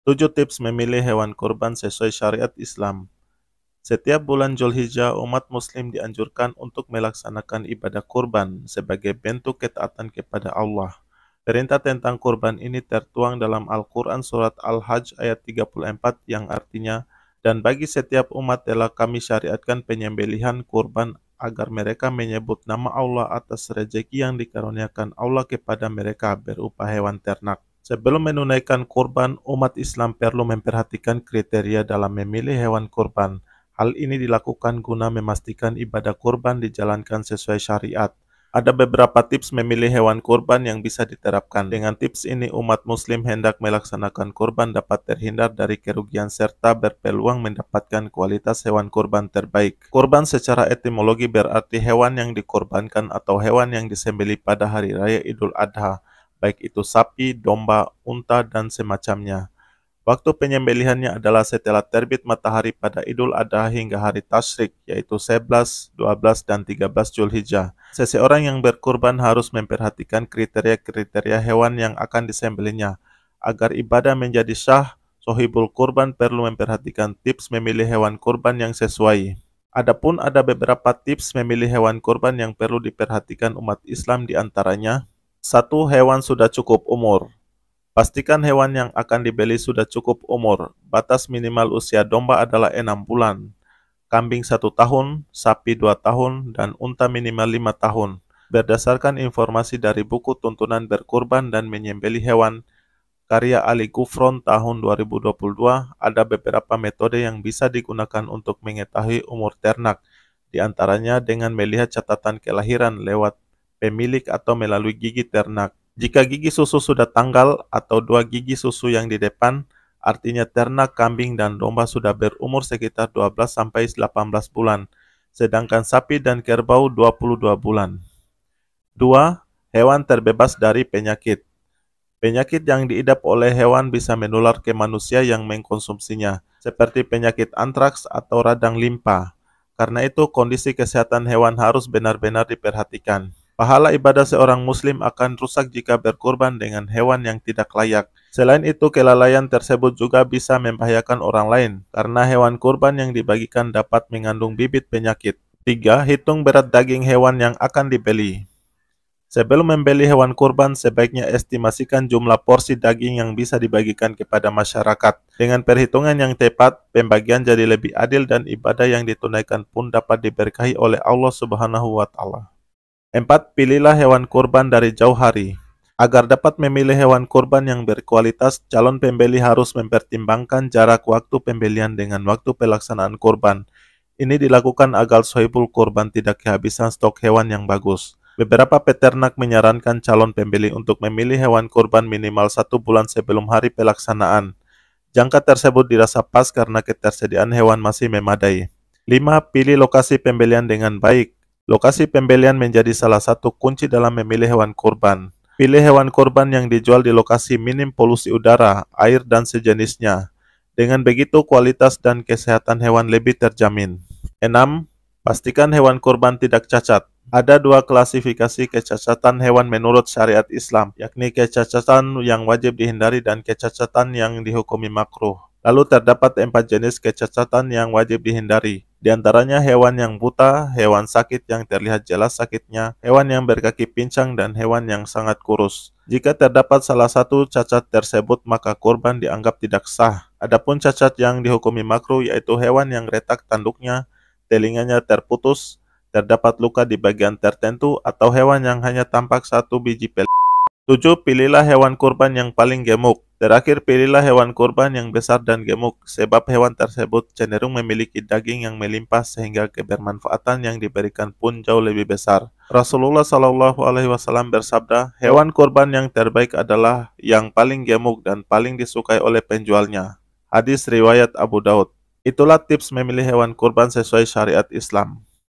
7 tips memilih hewan kurban sesuai syariat Islam. Setiap bulan Dzulhijjah, umat muslim dianjurkan untuk melaksanakan ibadah kurban sebagai bentuk ketaatan kepada Allah. Perintah tentang kurban ini tertuang dalam Al-Quran surat Al-Hajj ayat 34 yang artinya, dan bagi setiap umat telah kami syariatkan penyembelihan kurban agar mereka menyebut nama Allah atas rezeki yang dikaruniakan Allah kepada mereka berupa hewan ternak. Sebelum menunaikan kurban, umat Islam perlu memperhatikan kriteria dalam memilih hewan kurban. Hal ini dilakukan guna memastikan ibadah kurban dijalankan sesuai syariat. Ada beberapa tips memilih hewan kurban yang bisa diterapkan. Dengan tips ini, umat muslim hendak melaksanakan kurban dapat terhindar dari kerugian serta berpeluang mendapatkan kualitas hewan kurban terbaik. Kurban secara etimologi berarti hewan yang dikorbankan atau hewan yang disembelih pada hari raya Idul Adha, baik itu sapi, domba, unta, dan semacamnya. Waktu penyembelihannya adalah setelah terbit matahari pada Idul Adha hingga hari Tasyrik, yaitu 11, 12, dan 13 Dzulhijjah. Seseorang yang berkurban harus memperhatikan kriteria-kriteria hewan yang akan disembelihnya. Agar ibadah menjadi sah, sohibul kurban perlu memperhatikan tips memilih hewan kurban yang sesuai. Adapun ada beberapa tips memilih hewan kurban yang perlu diperhatikan umat Islam diantaranya: 1. Hewan sudah cukup umur. Pastikan hewan yang akan dibeli sudah cukup umur. Batas minimal usia domba adalah 6 bulan, kambing 1 tahun, sapi 2 tahun, dan unta minimal 5 tahun. Berdasarkan informasi dari buku tuntunan berkurban dan menyembelih hewan, karya Ali Gufron tahun 2022, ada beberapa metode yang bisa digunakan untuk mengetahui umur ternak, di antaranya dengan melihat catatan kelahiran lewat pemilik atau melalui gigi ternak. Jika gigi susu sudah tanggal atau 2 gigi susu yang di depan, artinya ternak kambing dan domba sudah berumur sekitar 12-18 bulan, sedangkan sapi dan kerbau 22 bulan. 2. Hewan terbebas dari penyakit. Penyakit yang diidap oleh hewan bisa menular ke manusia yang mengkonsumsinya, seperti penyakit antraks atau radang limpa. Karena itu, kondisi kesehatan hewan harus benar-benar diperhatikan. Pahala ibadah seorang muslim akan rusak jika berkurban dengan hewan yang tidak layak. Selain itu, kelalaian tersebut juga bisa membahayakan orang lain, karena hewan kurban yang dibagikan dapat mengandung bibit penyakit. 3. Hitung berat daging hewan yang akan dibeli. Sebelum membeli hewan kurban, sebaiknya estimasikan jumlah porsi daging yang bisa dibagikan kepada masyarakat. Dengan perhitungan yang tepat, pembagian jadi lebih adil dan ibadah yang ditunaikan pun dapat diberkahi oleh Allah Subhanahu wa Ta'ala. 4. Pilihlah hewan kurban dari jauh hari. Agar dapat memilih hewan kurban yang berkualitas, calon pembeli harus mempertimbangkan jarak waktu pembelian dengan waktu pelaksanaan kurban. Ini dilakukan agar sohibul kurban tidak kehabisan stok hewan yang bagus. Beberapa peternak menyarankan calon pembeli untuk memilih hewan kurban minimal 1 bulan sebelum hari pelaksanaan. Jangka tersebut dirasa pas karena ketersediaan hewan masih memadai. 5. Pilih lokasi pembelian dengan baik. Lokasi pembelian menjadi salah satu kunci dalam memilih hewan kurban. Pilih hewan kurban yang dijual di lokasi minim polusi udara, air, dan sejenisnya. Dengan begitu, kualitas dan kesehatan hewan lebih terjamin. 6. Pastikan hewan kurban tidak cacat. Ada 2 klasifikasi kecacatan hewan menurut syariat Islam, yakni kecacatan yang wajib dihindari dan kecacatan yang dihukumi makruh. Lalu terdapat 4 jenis kecacatan yang wajib dihindari. Di antaranya hewan yang buta, hewan sakit yang terlihat jelas sakitnya, hewan yang berkaki pincang, dan hewan yang sangat kurus. Jika terdapat salah satu cacat tersebut, maka kurban dianggap tidak sah. Adapun cacat yang dihukumi makruh yaitu hewan yang retak tanduknya, telinganya terputus, terdapat luka di bagian tertentu, atau hewan yang hanya tampak 1 biji pel. 7. Pilihlah hewan kurban yang paling gemuk. Terakhir, pilihlah hewan kurban yang besar dan gemuk, sebab hewan tersebut cenderung memiliki daging yang melimpah sehingga kebermanfaatan yang diberikan pun jauh lebih besar. Rasulullah Shallallahu Alaihi Wasallam bersabda, hewan kurban yang terbaik adalah yang paling gemuk dan paling disukai oleh penjualnya. Hadis riwayat Abu Daud. Itulah tips memilih hewan kurban sesuai syariat Islam.